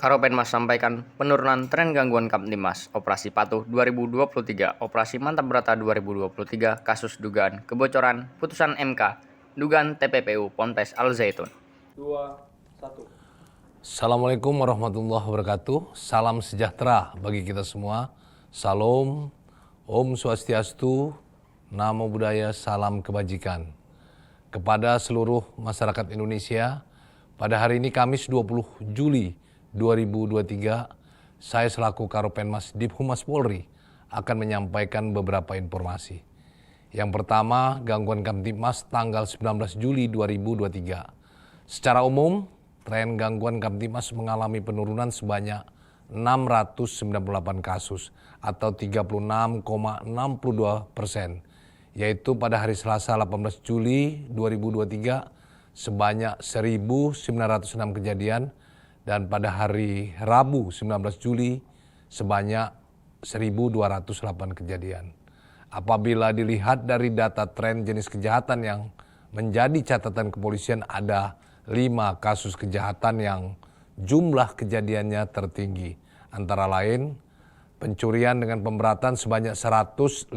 Karopenmas sampaikan penurunan tren gangguan Kamtibmas, Operasi Patuh 2023, Operasi Mantap Brata 2023, kasus dugaan kebocoran putusan MK, dugaan TPPU Ponpes Al Zaitun. 2, 1. Assalamualaikum warahmatullahi wabarakatuh. Salam sejahtera bagi kita semua. Salam, Om Swastiastu, Namo Buddhaya, salam kebajikan. Kepada seluruh masyarakat Indonesia, pada hari ini Kamis 20 Juli 2023, saya selaku Karopenmas Diphumas Polri akan menyampaikan beberapa informasi. Yang pertama, gangguan Kamtibmas tanggal 19 Juli 2023. Secara umum, tren gangguan Kamtibmas mengalami penurunan sebanyak 698 kasus atau 36,62%, yaitu pada hari Selasa 18 Juli 2023 sebanyak 1.906 kejadian dan pada hari Rabu 19 Juli sebanyak 1.208 kejadian. Apabila dilihat dari data tren jenis kejahatan yang menjadi catatan kepolisian, ada 5 kasus kejahatan yang jumlah kejadiannya tertinggi. Antara lain, pencurian dengan pemberatan sebanyak 158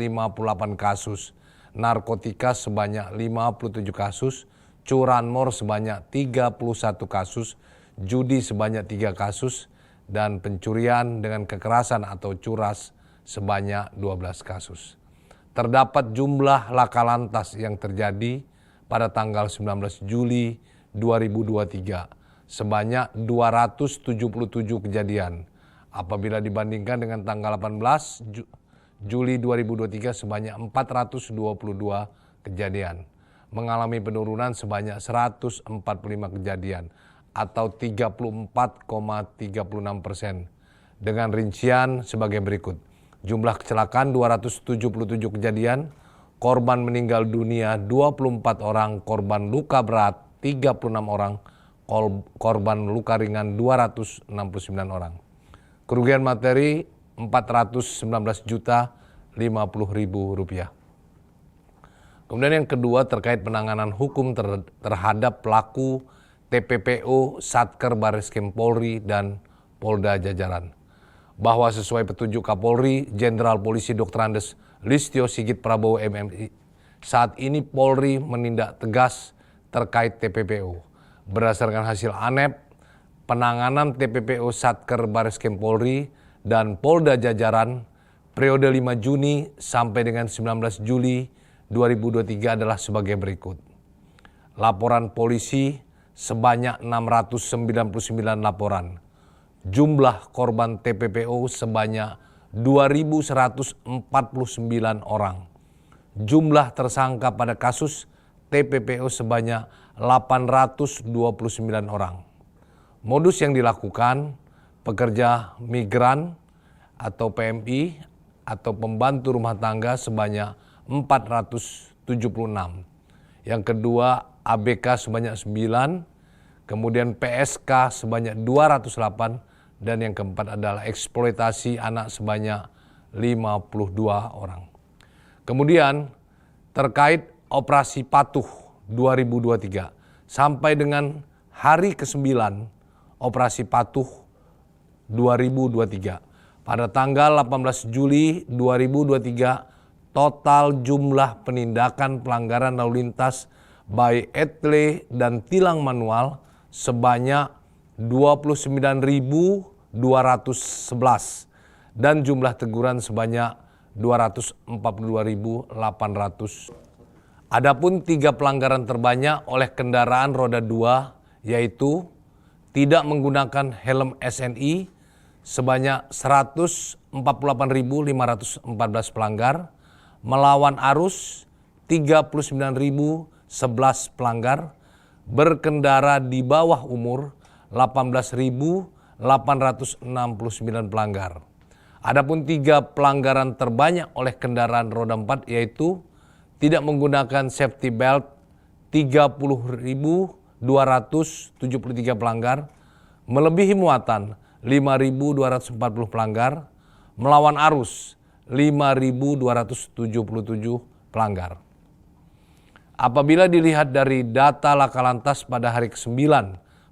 kasus, narkotika sebanyak 57 kasus, curanmor sebanyak 31 kasus, judi sebanyak 3 kasus, dan pencurian dengan kekerasan atau curas sebanyak 12 kasus. Terdapat jumlah laka lantas yang terjadi pada tanggal 19 Juli 2023 sebanyak 277 kejadian. Apabila dibandingkan dengan tanggal 18 Juli 2023 sebanyak 422 kejadian. Mengalami penurunan sebanyak 145 kejadian atau 34,36%. Dengan rincian sebagai berikut. Jumlah kecelakaan 277 kejadian, korban meninggal dunia 24 orang, korban luka berat 36 orang, korban luka ringan 269 orang. Kerugian materi 419.050.000 rupiah. Kemudian yang kedua terkait penanganan hukum terhadap pelaku TPPU, Satker Bareskrim Polri, dan Polda Jajaran. Bahwa sesuai petunjuk Kapolri, Jenderal Polisi Dr. Andes Listio Sigit Prabowo MMI, saat ini Polri menindak tegas terkait TPPU. Berdasarkan hasil ANEP, penanganan TPPU Satker Bareskrim Polri dan Polda Jajaran periode 5 Juni sampai dengan 19 Juli 2023 adalah sebagai berikut. Laporan polisi sebanyak 699 laporan. Jumlah korban TPPU sebanyak 2.149 orang. Jumlah tersangka pada kasus TPPU sebanyak 829 orang. Modus yang dilakukan, pekerja migran atau PMI atau pembantu rumah tangga sebanyak 476. Yang kedua, ABK sebanyak 9, kemudian PSK sebanyak 208, dan yang keempat adalah eksploitasi anak sebanyak 52 orang. Kemudian terkait Operasi Patuh 2023 sampai dengan hari ke-9 Operasi Patuh 2023 pada tanggal 18 Juli 2023 total jumlah penindakan pelanggaran lalu lintas by etle dan tilang manual sebanyak 29.211 dan jumlah teguran sebanyak 242.800. Adapun 3 pelanggaran terbanyak oleh kendaraan roda 2 yaitu tidak menggunakan helm SNI sebanyak 148.514 pelanggar, melawan arus 39.011 pelanggar, berkendara di bawah umur 18.869 pelanggar. Adapun 3 pelanggaran terbanyak oleh kendaraan roda 4 yaitu tidak menggunakan safety belt 30.273 pelanggar, melebihi muatan 5.240 pelanggar, melawan arus 5.277 pelanggar. Apabila dilihat dari data laka lantas pada hari ke-9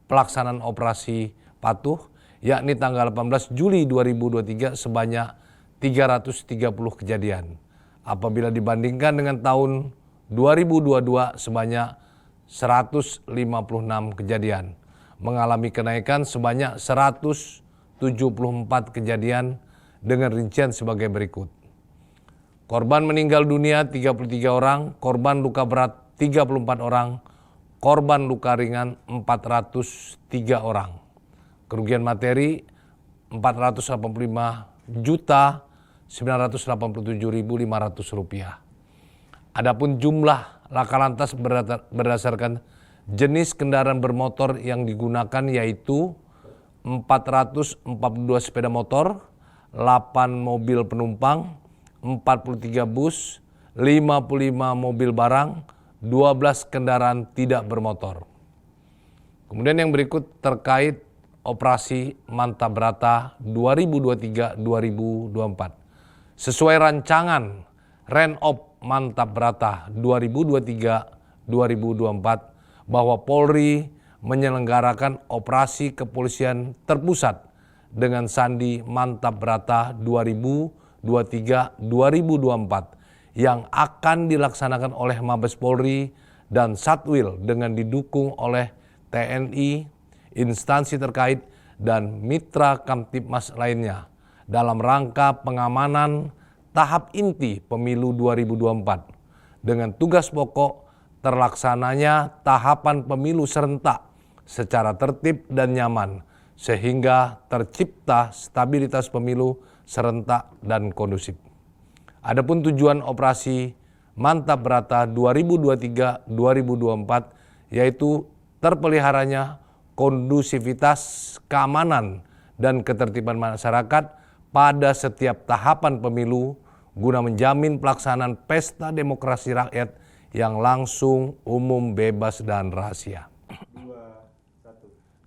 pelaksanaan operasi patuh, yakni tanggal 18 Juli 2023 sebanyak 330 kejadian. Apabila dibandingkan dengan tahun 2022 sebanyak 156 kejadian, mengalami kenaikan sebanyak 174 kejadian dengan rincian sebagai berikut. Korban meninggal dunia 33 orang, korban luka berat 34 orang, korban luka ringan 403 orang. Kerugian materi 485.987.500 rupiah. Adapun jumlah laka lantas berdasarkan jenis kendaraan bermotor yang digunakan yaitu 442 sepeda motor, 8 mobil penumpang, 43 bus, 55 mobil barang, 12 kendaraan tidak bermotor. Kemudian yang berikut terkait operasi Mantap Brata 2023-2024. Sesuai rancangan Renop Mantap Brata 2023-2024 bahwa Polri menyelenggarakan operasi kepolisian terpusat dengan sandi Mantap Brata 2023-2024 yang akan dilaksanakan oleh Mabes Polri dan Satwil dengan didukung oleh TNI, instansi terkait, dan mitra Kamtibmas lainnya dalam rangka pengamanan tahap inti pemilu 2024 dengan tugas pokok terlaksananya tahapan pemilu serentak secara tertib dan nyaman sehingga tercipta stabilitas pemilu serentak dan kondusif. Adapun tujuan operasi Mantap Brata 2023-2024 yaitu terpeliharanya kondusivitas keamanan dan ketertiban masyarakat pada setiap tahapan pemilu guna menjamin pelaksanaan pesta demokrasi rakyat yang langsung, umum, bebas, dan rahasia.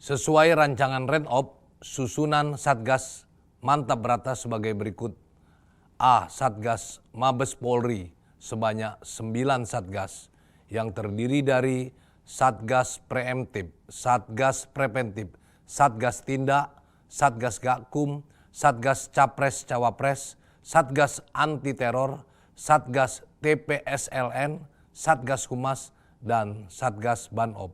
Sesuai rancangan Renop, susunan Satgas Mantap Brata sebagai berikut. A. Satgas Mabes Polri sebanyak 9 Satgas yang terdiri dari Satgas Preemptif, Satgas Preventif, Satgas Tindak, Satgas Gakum, Satgas Capres Cawapres, Satgas Anti Teror, Satgas TPSLN, Satgas Humas, dan Satgas Banop.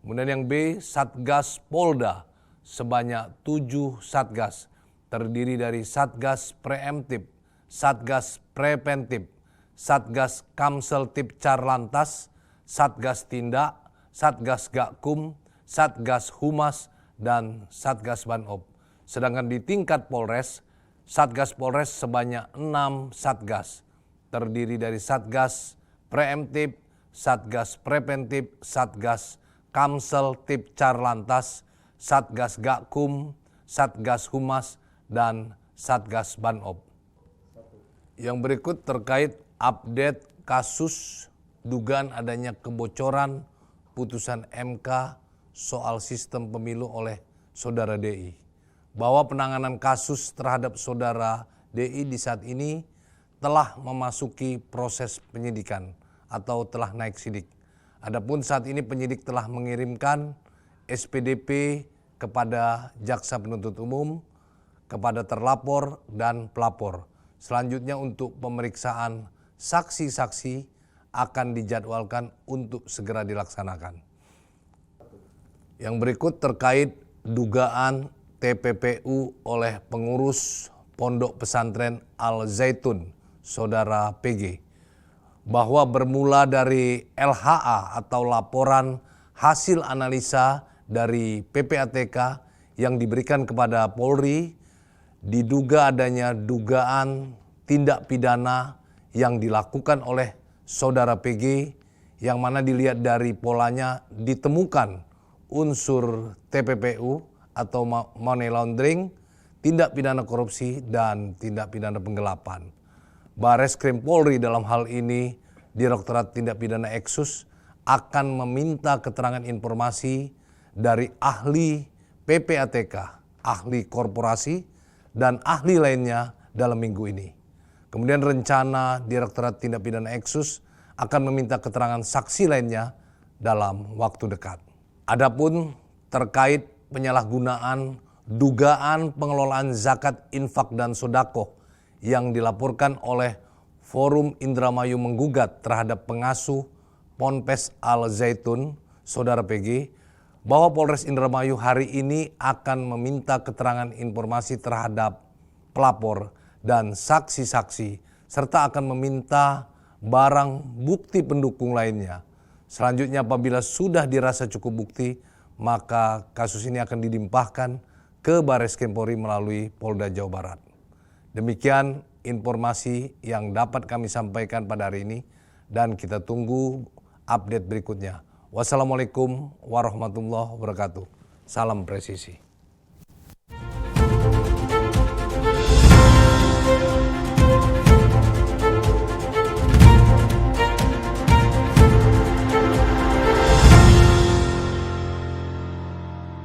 Kemudian yang B, Satgas Polda sebanyak 7 Satgas, terdiri dari Satgas Preemptif, Satgas Preventif, Satgas Kamseltip Carlantas, Satgas Tindak, Satgas Gakum, Satgas Humas, dan Satgas Banop. Sedangkan di tingkat Polres, Satgas Polres sebanyak 6 Satgas, terdiri dari Satgas Preemptif, Satgas Preventif, Satgas Kamseltip Carlantas, Satgas Gakum, Satgas Humas, dan Satgas Banop. Yang berikut terkait update kasus dugaan adanya kebocoran putusan MK soal sistem pemilu oleh Saudara DI. Bahwa penanganan kasus terhadap Saudara DI di saat ini telah memasuki proses penyidikan atau telah naik sidik. Adapun saat ini penyidik telah mengirimkan SPDP kepada Jaksa Penuntut Umum, kepada terlapor dan pelapor. Selanjutnya untuk pemeriksaan saksi-saksi akan dijadwalkan untuk segera dilaksanakan. Yang berikut terkait dugaan TPPU oleh pengurus Pondok Pesantren Al Zaitun, Saudara PG. Bahwa bermula dari LHA atau laporan hasil analisa dari PPATK yang diberikan kepada Polri, diduga adanya dugaan tindak pidana yang dilakukan oleh Saudara PG yang mana dilihat dari polanya ditemukan unsur TPPU atau money laundering, tindak pidana korupsi, dan tindak pidana penggelapan. Bareskrim Polri dalam hal ini, Direktorat Tindak Pidana Eksus akan meminta keterangan informasi dari ahli PPATK, ahli korporasi, dan ahli lainnya dalam minggu ini. Kemudian rencana Direktorat Tindak Pidana Eksus akan meminta keterangan saksi lainnya dalam waktu dekat. Adapun terkait penyalahgunaan dugaan pengelolaan zakat, infak, dan sodakoh yang dilaporkan oleh Forum Indramayu Menggugat terhadap pengasuh Ponpes Al Zaitun, Saudara PG, bahwa Polres Indramayu hari ini akan meminta keterangan informasi terhadap pelapor dan saksi-saksi, serta akan meminta barang bukti pendukung lainnya. Selanjutnya apabila sudah dirasa cukup bukti, maka kasus ini akan dilimpahkan ke Bareskrim Polri melalui Polda Jawa Barat. Demikian informasi yang dapat kami sampaikan pada hari ini dan kita tunggu update berikutnya. Wassalamualaikum warahmatullahi wabarakatuh. Salam presisi.